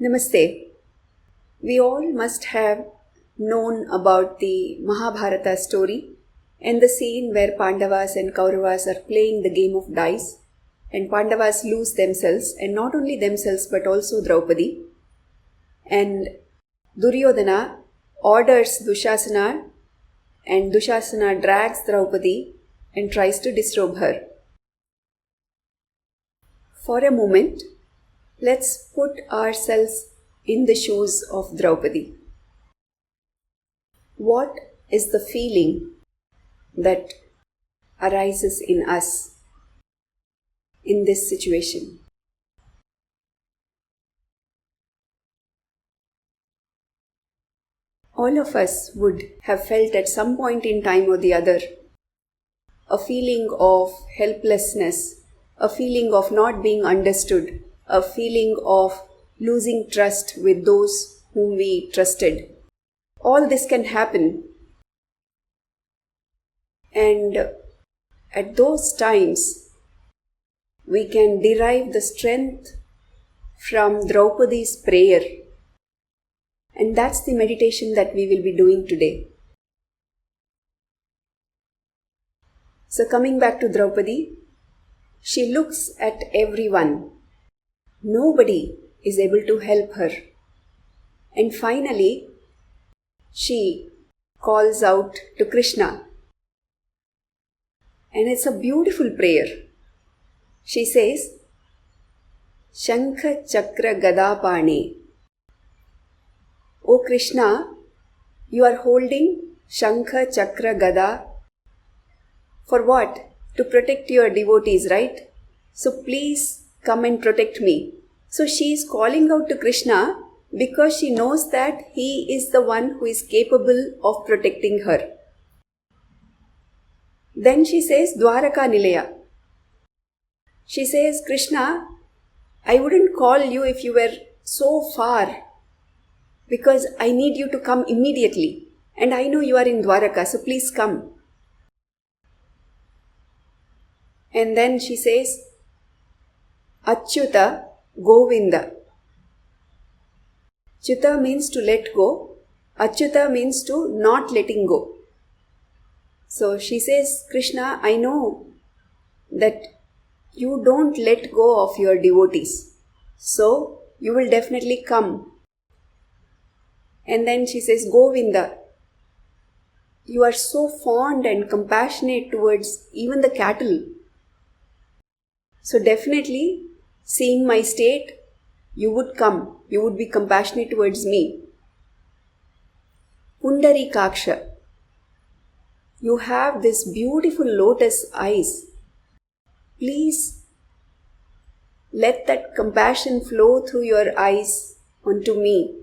Namaste. We all must have known about the Mahabharata story and the scene where Pandavas and Kauravas are playing the game of dice and Pandavas lose themselves, and not only themselves but also Draupadi. And Duryodhana orders Dushasana, and Dushasana drags Draupadi and tries to disrobe her. For a moment, let's put ourselves in the shoes of Draupadi. What is the feeling that arises in us in this situation? All of us would have felt at some point in time or the other a feeling of helplessness, a feeling of not being understood, a feeling of losing trust with those whom we trusted. All this can happen, and at those times we can derive the strength from Draupadi's prayer, and that's the meditation that we will be doing today. So coming back to Draupadi, she looks at everyone. Nobody is able to help her. And finally, she calls out to Krishna. And it's a beautiful prayer. She says, Shankha Chakra Gadapane. O Krishna, you are holding Shankha Chakra Gada. For what? To protect your devotees, right? So please come and protect me. So she is calling out to Krishna because she knows that he is the one who is capable of protecting her. Then she says, Dwaraka Nilaya. She says, Krishna, I wouldn't call you if you were so far because I need you to come immediately. And I know you are in Dwaraka, so please come. And then she says, Achyuta Govinda. Achyuta means to let go. Achyuta means to not letting go. So she says, Krishna, I know that you don't let go of your devotees. So you will definitely come. And then she says, Govinda, you are so fond and compassionate towards even the cattle. So definitely, seeing my state, you would come. You would be compassionate towards me. Pundarikaksha, you have this beautiful lotus eyes. Please let that compassion flow through your eyes onto me.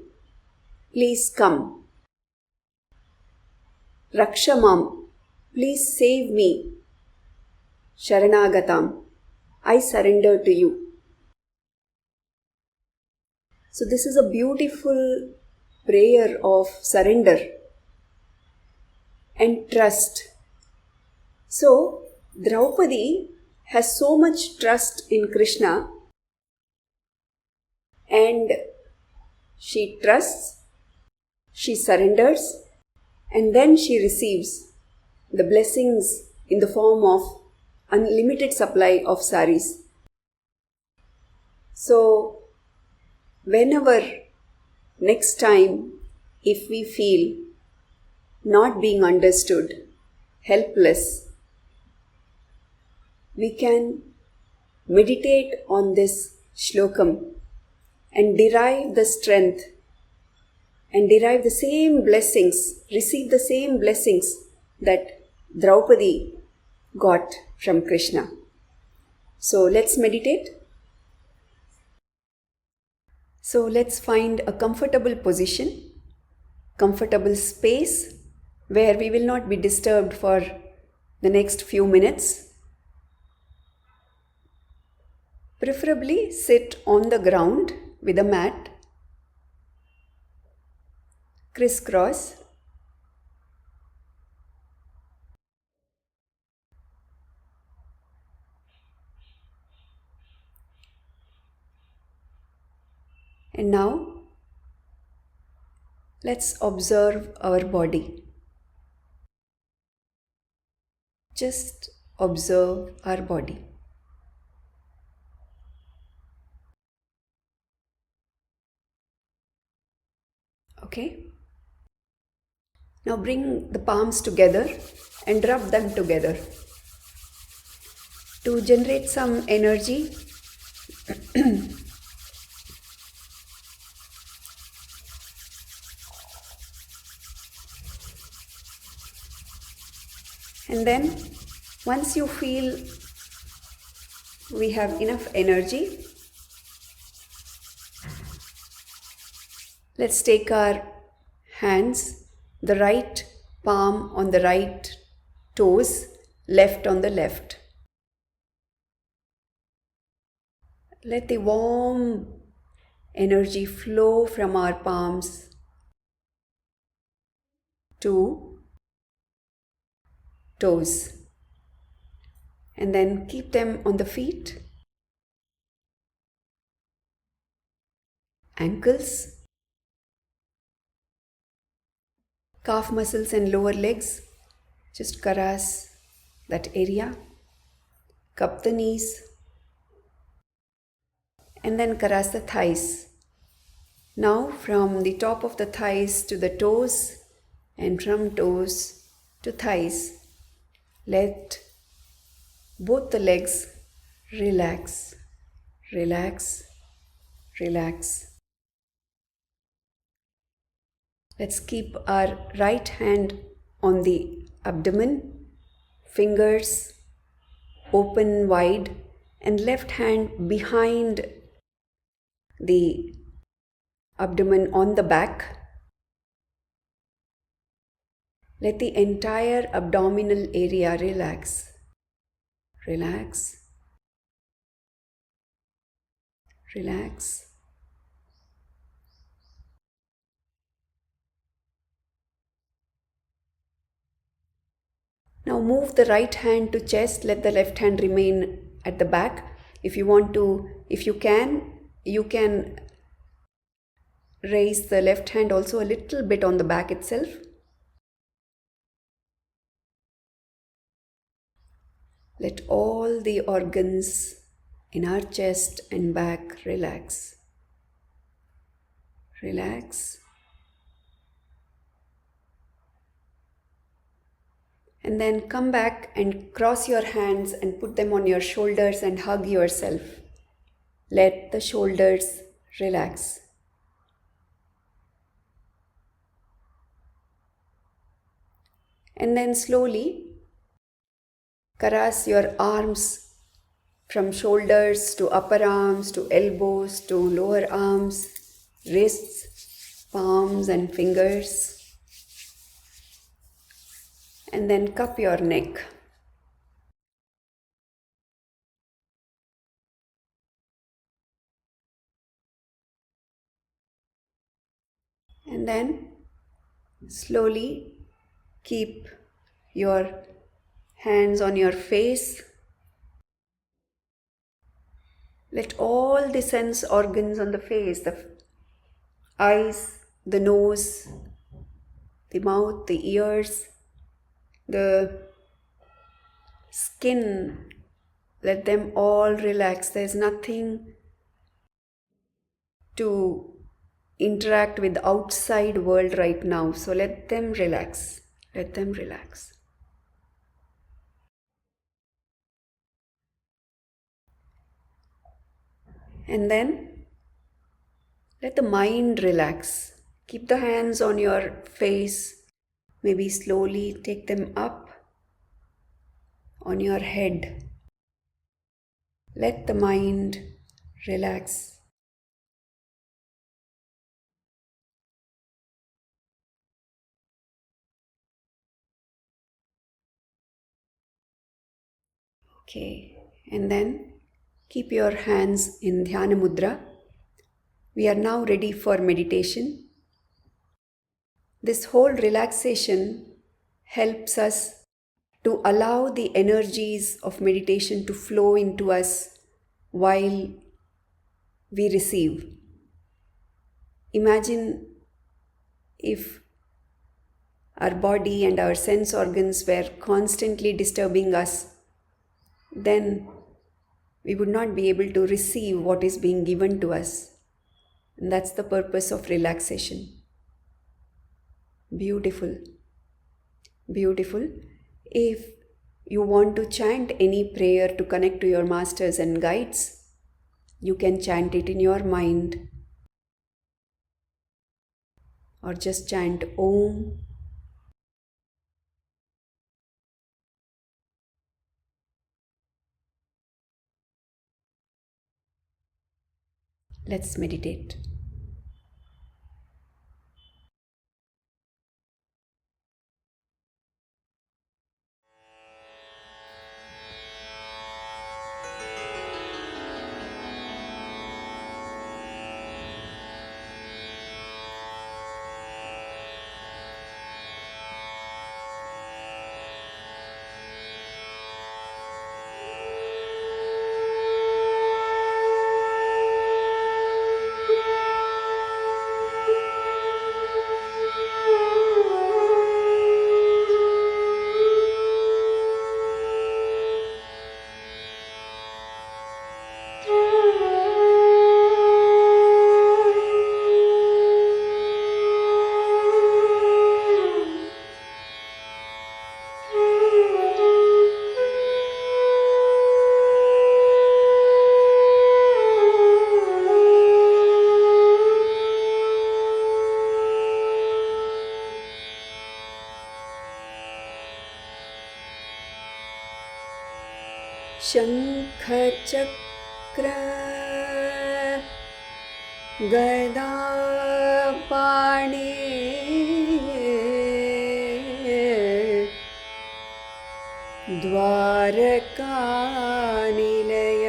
Please come. Rakshamam, please save me. Sharanagatam, I surrender to you. So this is a beautiful prayer of surrender and trust. So Draupadi has so much trust in Krishna, and she trusts, she surrenders, and then she receives the blessings in the form of unlimited supply of saris. So whenever next time if we feel not being understood, helpless, we can meditate on this shlokam and derive the strength and derive the same blessings, receive the same blessings that Draupadi got from Krishna. So let's meditate. So let's find a comfortable position, comfortable space where we will not be disturbed for the next few minutes. Preferably sit on the ground with a mat, crisscross. And now Let's observe our body. Just observe our body. Okay? Now bring the palms together and rub them together to generate some energy. And then once you feel we have enough energy, let's take our hands, the right palm on the right toes, left on the left. Let the warm energy flow from our palms to toes. And then keep them on the feet, ankles, calf muscles and lower legs. Just caress that area. Cup the knees. And then caress the thighs. Now from the top of the thighs to the toes and from toes to thighs, let both the legs relax, relax, relax. Let's keep our right hand on the abdomen, fingers open wide, and left hand behind the abdomen on the back. Let the entire abdominal area relax. Relax. Relax. Now move the right hand to chest. Let the left hand remain at the back. If you can raise the left hand also a little bit on the back itself. Let all the organs in our chest and back relax. Relax. And then come back and cross your hands and put them on your shoulders and hug yourself. Let the shoulders relax. And then slowly caress your arms from shoulders to upper arms to elbows to lower arms, wrists, palms and fingers. And then cup your neck. And then slowly keep your hands on your face. Let all the sense organs on the face, the eyes, the nose, the mouth, the ears, the skin, let them all relax. There's nothing to interact with the outside world right now. So let them relax. Let them relax. And then let the mind relax. Keep the hands on your face. Maybe slowly take them up on your head. Let the mind relax. Okay, and then keep your hands in Dhyana Mudra. We are now ready for meditation. This whole relaxation helps us to allow the energies of meditation to flow into us while we receive. Imagine if our body and our sense organs were constantly disturbing us, then we would not be able to receive what is being given to us. And that's the purpose of relaxation. Beautiful. Beautiful. If you want to chant any prayer to connect to your masters and guides, you can chant it in your mind. Or just chant Om. Let's meditate. शंख चक्र गदा पाणि द्वारकानिलय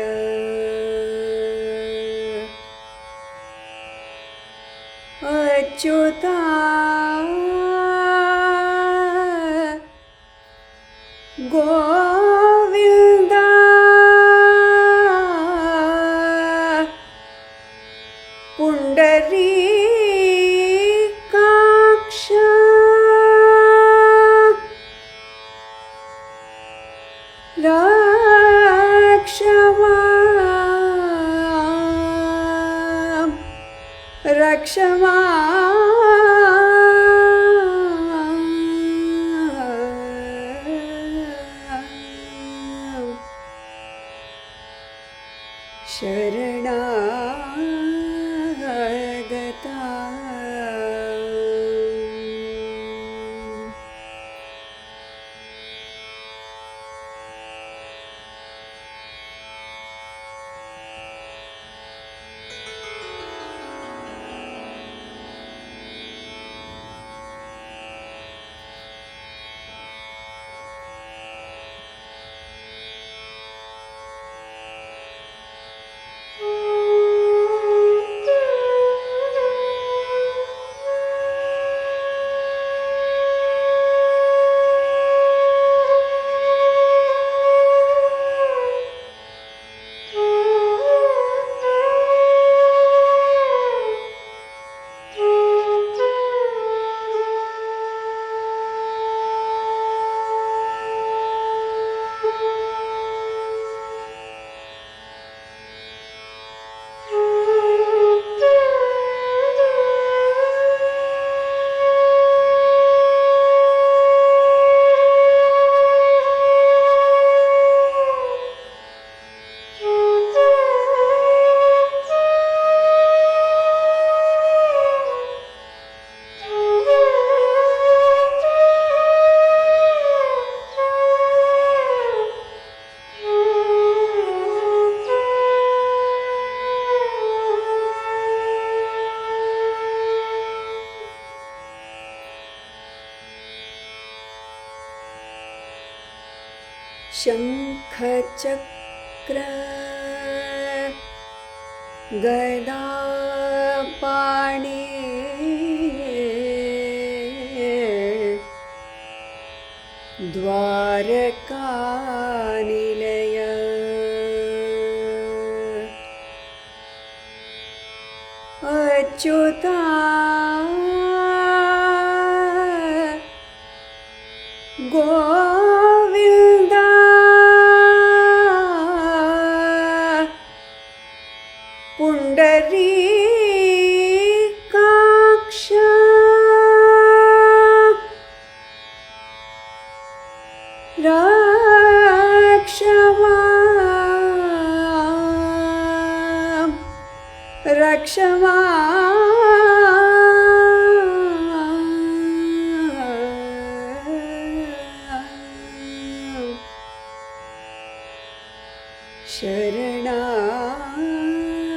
अच्युता गोविंदा पुंडरीकाक्ष रक्ष शरणागता शंख चक्र गदा पाणि द्वारकानिलय अच्युता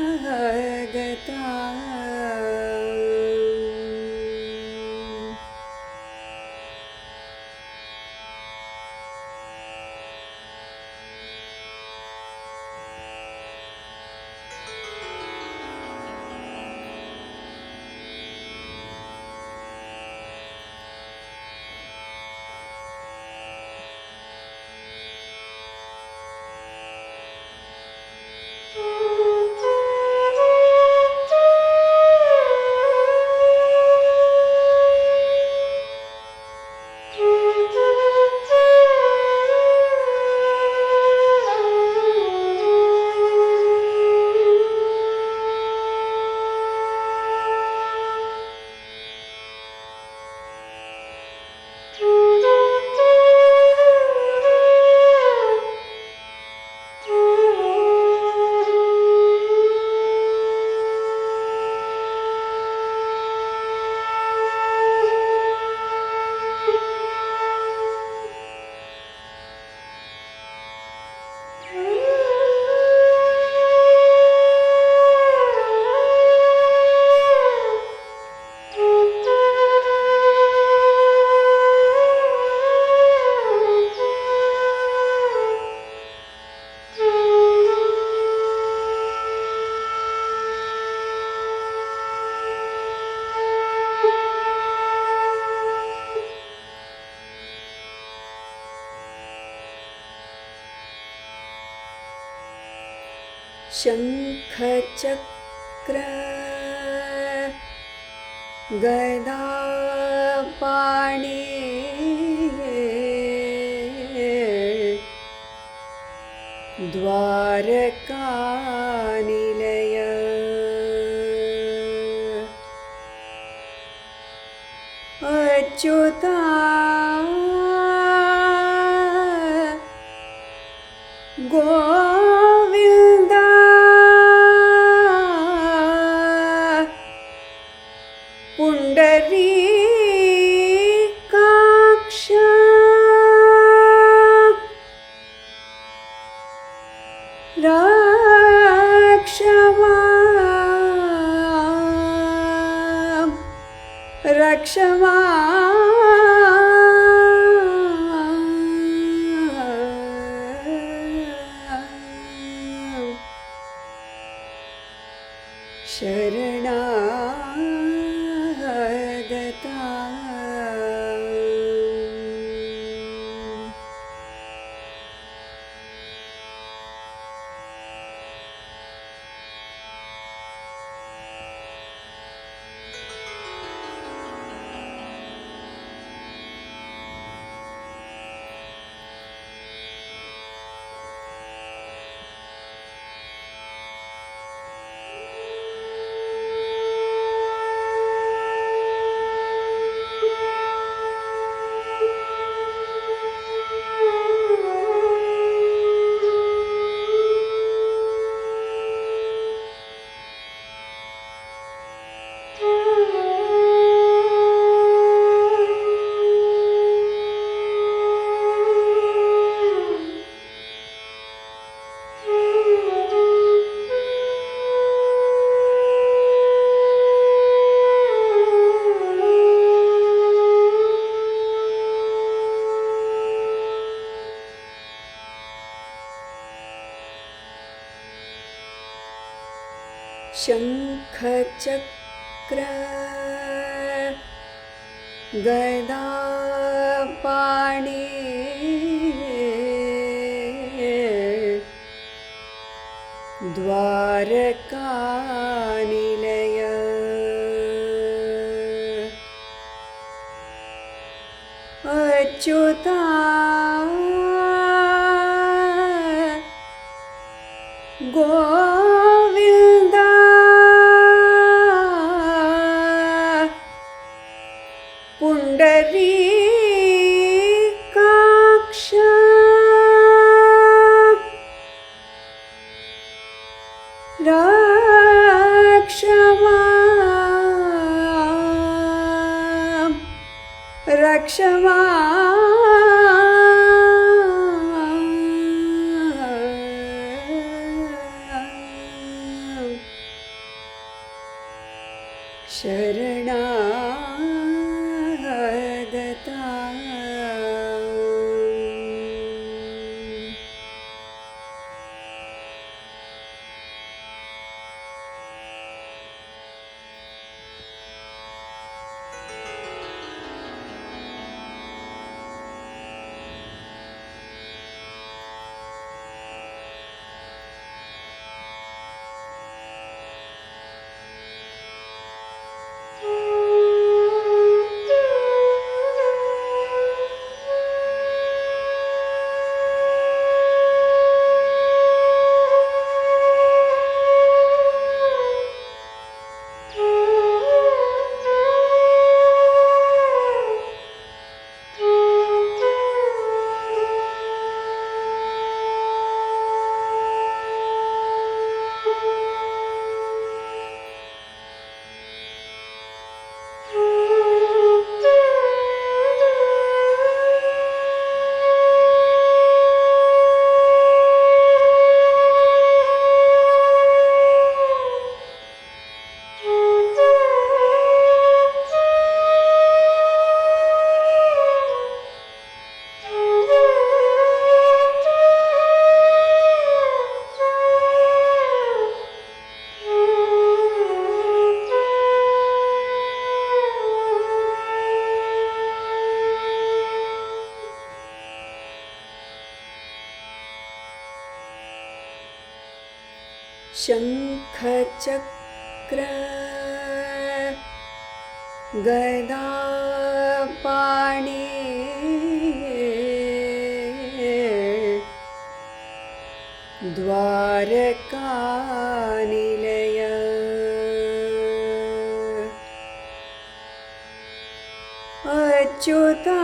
शरणागता शङ्खचक्र गदापाणे द्वारकानिलय अच्युता गोविन्द पुण्डरीकाक्ष रक्ष मां रक्ष मां शरणागता शङ्खचक्र गदापाणे द्वारकानिलय अच्युता गोविन्द पुण्डरीकाक्ष रक्ष मां रक्षमा शरणागता शंख चक्र गदा पाणि द्वारकानिलय अच्युता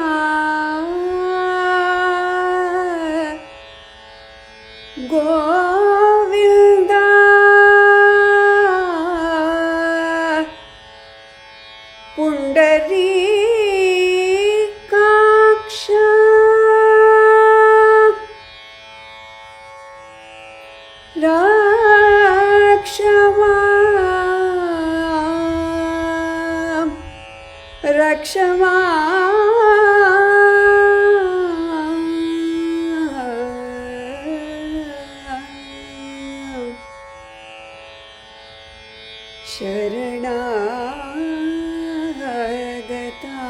गोविंदा पुंडरीकाक्ष रक्षमा रक्षमा शरणागता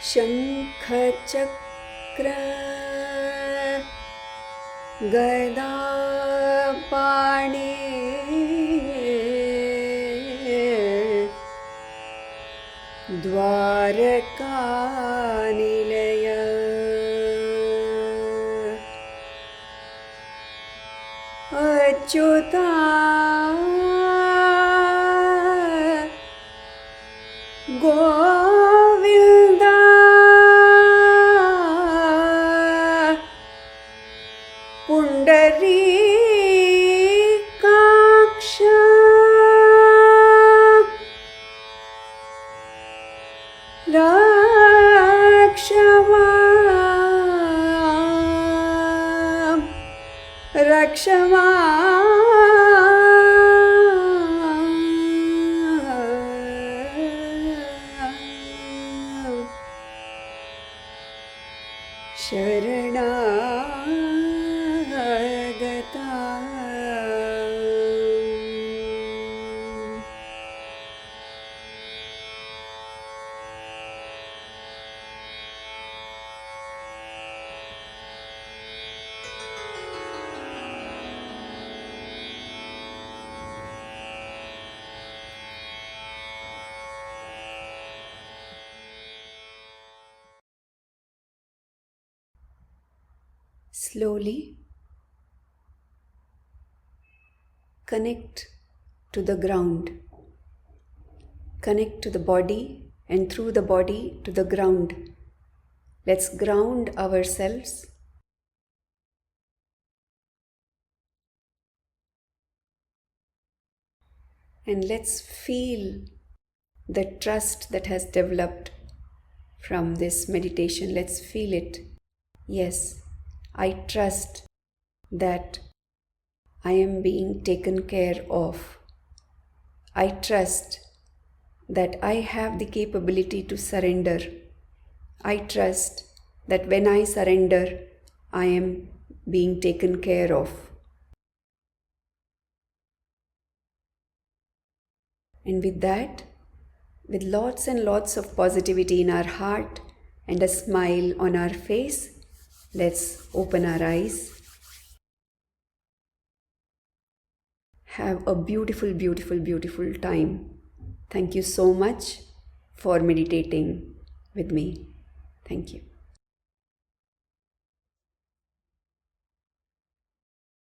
शंख चक्र गदा पाणि द्वारकानिलय अच्युता गोविन्द पुण्डरीकाक्ष रक्ष मां रक्ष मां शरणागता Slowly connect to the ground. Connect to the body and through the body to the ground. Let's ground ourselves. And let's feel the trust that has developed from this meditation. Let's feel it. Yes, I trust that I am being taken care of. I trust that I have the capability to surrender. I trust that when I surrender, I am being taken care of. And with that, with lots and lots of positivity in our heart and a smile on our face, let's open our eyes. Have a beautiful, beautiful, beautiful time. Thank you so much for meditating with me. Thank you.